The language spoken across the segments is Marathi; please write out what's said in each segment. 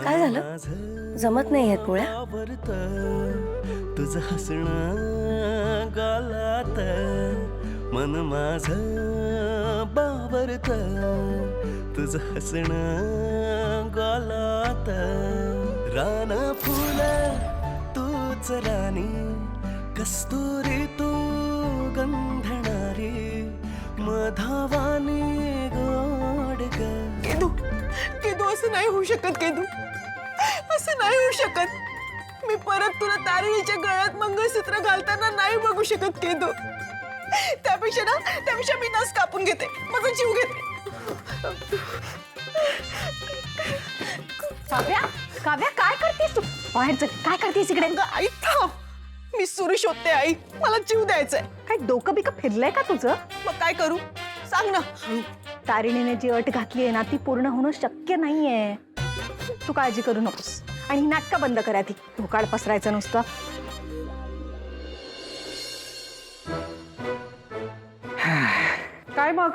काय झालं? जमत नाही आहेत पोळ्या? तुझं हसणं गालात मन माझं बावरत तुझं हसणं गालात रान फुल तूच राणी कस्तुरी तू गंधणारी मधावानी गोड ग. केदू केदू असं नाही होऊ शकत. केदू असं नाही होऊ शकत. मी परत तुला तारिणीच्या गळ्यात मंगळसूत्र घालताना नाही बघू शकत. केदू त्यापेक्षा मी नस कापून घेते. माझा जीव घेते. काव्या काव्या काय करतेस तू? बाहेर चल. काय करतेस इकडे? आई थांब. मी सुरी शोधते. आई मला जीव द्यायचाय. काय डोकं बिकं फिरलंय का तुझं? मग काय करू सांग ना. तारिणीने जी अट घातली आहे ना ती पूर्ण होणं शक्य नाहीये. तू काळजी करू नकोस आणि ही नाटकं बंद करा. ती ढोकाळ पसरायचं नुसतं. काय मग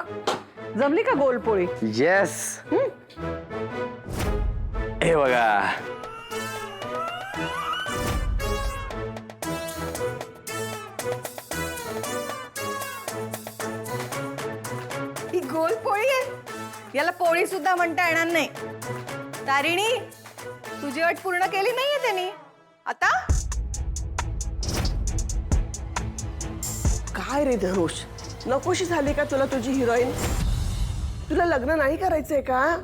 जमली का गोलपोळी? येस. हे बघा ही गोलपोळी आहे. याला पोळी सुद्धा म्हणता येणार नाही. तारिणी तुझी अट पूर्ण केली नाहीये त्यांनी. आता काय रे धनुष नकोशी झाली का तुला तुझी हिरोईन? तुला लग्न नाही करायचंय का?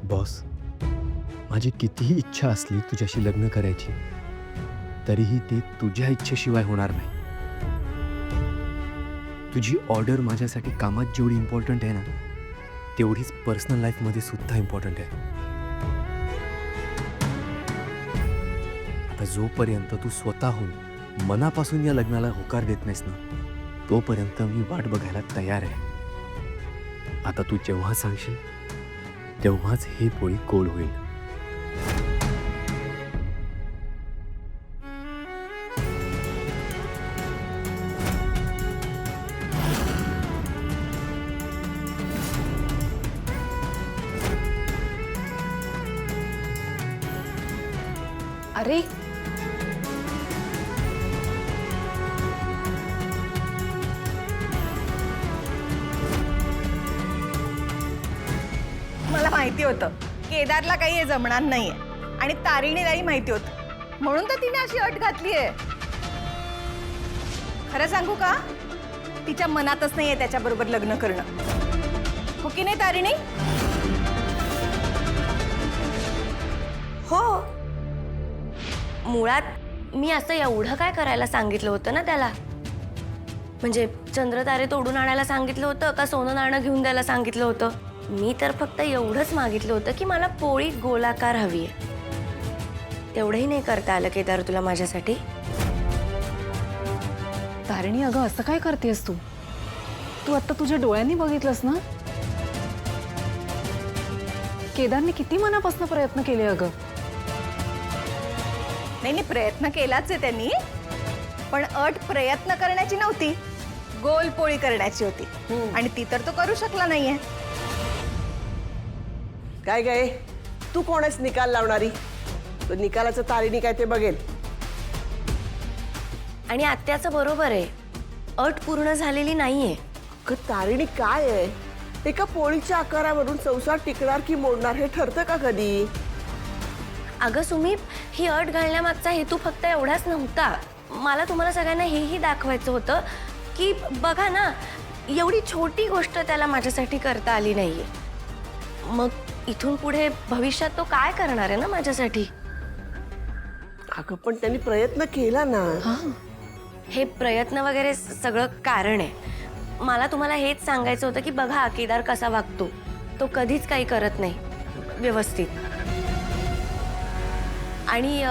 बॉस माझी कितीही इच्छा असली तुझ्याशी लग्न करायची तरीही ते तुझ्या इच्छेशिवाय होणार नाही. तुझी ऑर्डर माझ्यासाठी कामात जेवढी इम्पॉर्टंट आहे ना तेवढीच पर्सनल लाईफमध्ये सुद्धा इम्पॉर्टंट आहे. आता जोपर्यंत तू स्वतःहून मनापासून या लग्नाला होकार देत नाहीस ना तोपर्यंत मी वाट बघायला तयार आहे. आता तू जेव्हा सांगशील तेव्हाच ही पोळी गोल होईल. अरे मला माहिती होतं केदारला काही हे जमणार नाहीये आणि तारिणीलाही माहिती होतं म्हणून तर तिने अशी अट घातली आहे. खरं सांगू का तिच्या मनातच नाहीये त्याच्याबरोबर लग्न करणं. हो की नाही तारिणी? हो, मुळात मी असं एवढं काय करायला सांगितलं होतं ना त्याला? म्हणजे चंद्रतारे तोडून आणायला सांगितलं होतं का सोनं नाणं घेऊन द्यायला सांगितलं होतं? मी तर फक्त एवढंच मागितलं होतं की मला पोळी गोलाकार हवी आहे. तेवढंही नाही करता आलं केदार तुला माझ्यासाठी. तारिणी अगं असं काय करतेस तू? तू आता तुझ्या डोळ्यांनी बघितलंस ना केदारने किती मनापासून प्रयत्न केले. अगं नाही प्रयत्न केलाच आहे त्यांनी पण अट प्रयत्न करण्याची नव्हती गोल पोळी करण्याची होती आणि ती तर तो करू शकला नाहीये. काय काय तू कोण आहेस निकाल लावणारी? तो निकालाचं तारिणी काय ते बघेल. आणि आत्याचं बरोबर आहे, अट पूर्ण झालेली नाहीये. तारिणी काय आहे? एका पोळीच्या आकारावरून संसार टिकणार की मोडणार हे ठरतं का कधी? अगं सुमी, ही अट घालण्यामागचा हेतू फक्त एवढाच नव्हता. मला तुम्हाला सगळ्यांना हेही दाखवायचं होतं की बघा ना, एवढी छोटी गोष्ट त्याला माझ्यासाठी करता आली नाहीये. मग इथून पुढे भविष्यात तो काय करणार आहे ना माझ्यासाठी? अगं पण त्यांनी प्रयत्न केला ना. हे प्रयत्न वगैरे सगळं कारण आहे. मला तुम्हाला हेच सांगायचं होतं की बघा केदार कसा वागतो. तो कधीच काही करत नाही व्यवस्थित. आणि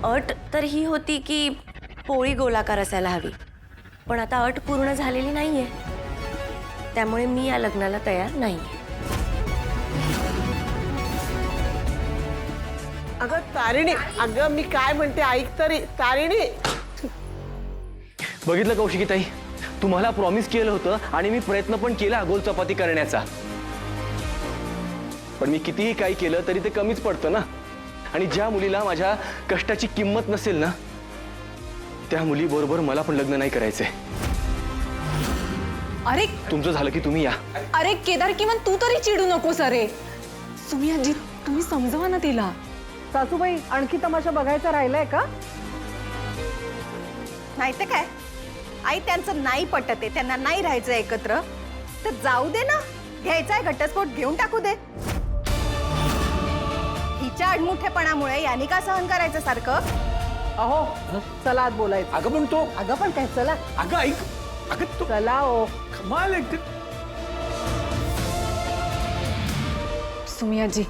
अट तर ही होती की पोळी गोलाकार असायला हवी. पण आता अट पूर्ण झालेली नाहीये. त्यामुळे मी या लग्नाला तयार नाही. अगं तारिणी, अगं मी काय म्हणते ऐक तरी. तारिणी, बघितलं कौशिकीताई, तुम्हाला प्रॉमिस केलं होतं आणि मी प्रयत्न पण केला गोल चपाती करण्याचा, पण मी कितीही काही केलं तरी ते कमीच पडतं ना. आणि ज्या मुलीला माझ्या कष्टाची किंमत नसेल ना, त्या मुलीबरोबर मला पण लग्न नाही करायचंय. अरे तुमचं झालं की तुम्ही या. अरे केदार, किमान तू तरी चिडू नकोस. अरे सुमी आजी, तुम्ही समजावा ना तिला. सासूबाई, आणखी तमाशा बघायचा राहिलाय का? नाही तर काय, आई त्यांचं नाही पटत आहे, त्यांना नाही राहायचं एकत्र, तर जाऊ दे ना. घ्यायचाय घटस्फोट, घेऊन टाकू दे. हिच्या अडमुठेपणामुळे याने का सहन करायचं सारखं? अहो चला आत बोलायचं. अगं पण तो, अगं पण काय, चला अगं ऐक, अगं तो चला हो. कमाल आहे. सुमी आजी,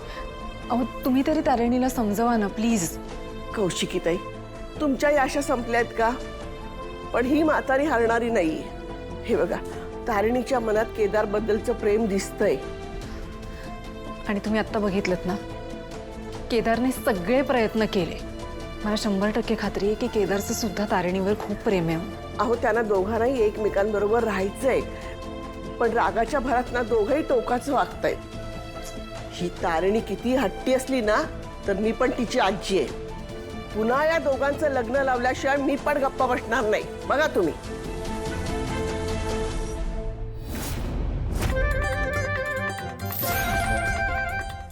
अहो तुम्ही तरी तारिणीला समजावा ना प्लीज. कौशिकीताई, तुमच्या या आशा संपल्यात का? पण ही म्हातारी हरणारी नाही. हे बघा, तारिणीच्या मनात केदार बद्दलचं प्रेम दिसतंय. आणि तुम्ही आत्ता बघितलं ना, केदारने सगळे प्रयत्न केले. मला 100% खात्री आहे की केदारचं सुद्धा तारिणीवर खूप प्रेम आहे. अहो त्यांना दोघांनाही एकमेकांबरोबर राहायचंय, पण रागाच्या भरात ना दोघंही टोकाचं वागतायत. ही तारिणी किती हट्टी असली ना, तर मी पण तिची आजी आहे. पुन्हा या दोघांचं लग्न लावल्याशिवाय मी पण गप्पा बसणार नाही. बघा तुम्ही.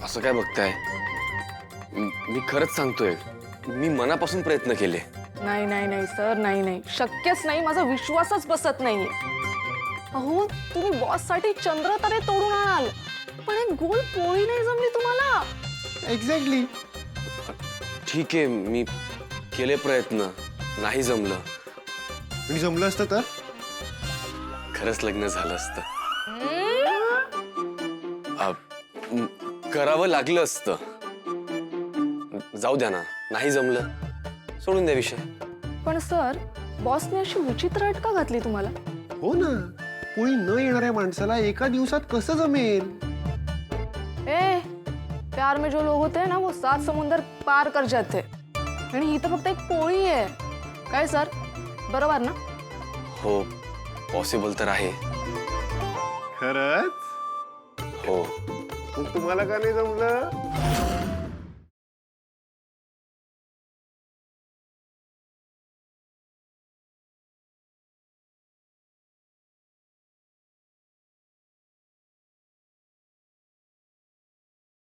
असं काय बघताय? मी खरंच सांगतोय, मी मनापासून प्रयत्न केले. नाही नाही नाही सर, नाही नाही, शक्यच नाही. माझा विश्वासच बसत नाहीये. अहो तुम्ही बॉससाठी चंद्र तारे तोडून आणाल, पण एक गोल पोळी नाही जमली तुम्हाला. एक्झॅक्टली. ठीक आहे, मी केले प्रयत्न, नाही जमलं. आणि जमलं असतं तर खरंच लग्न झालं असतं. करावं लागलं असतं. जाऊ द्या ना, नाही जमलं, सोडून द्या विषय. पण सर, बॉसने अशी विचित्र अट का घातली तुम्हाला? हो ना, पोळी न येणाऱ्या माणसाला एका दिवसात कसं जमेल? ए, प्यार में जो लोग होते हैं ना, वो 7 समुंदर पार कर जाते. आणि ही तर फक्त एक पोळी आहे. काय सर, बरोबर ना? हो, पॉसिबल तर आहे. खरंच? हो. मग तुम्हाला का नाही जमलं?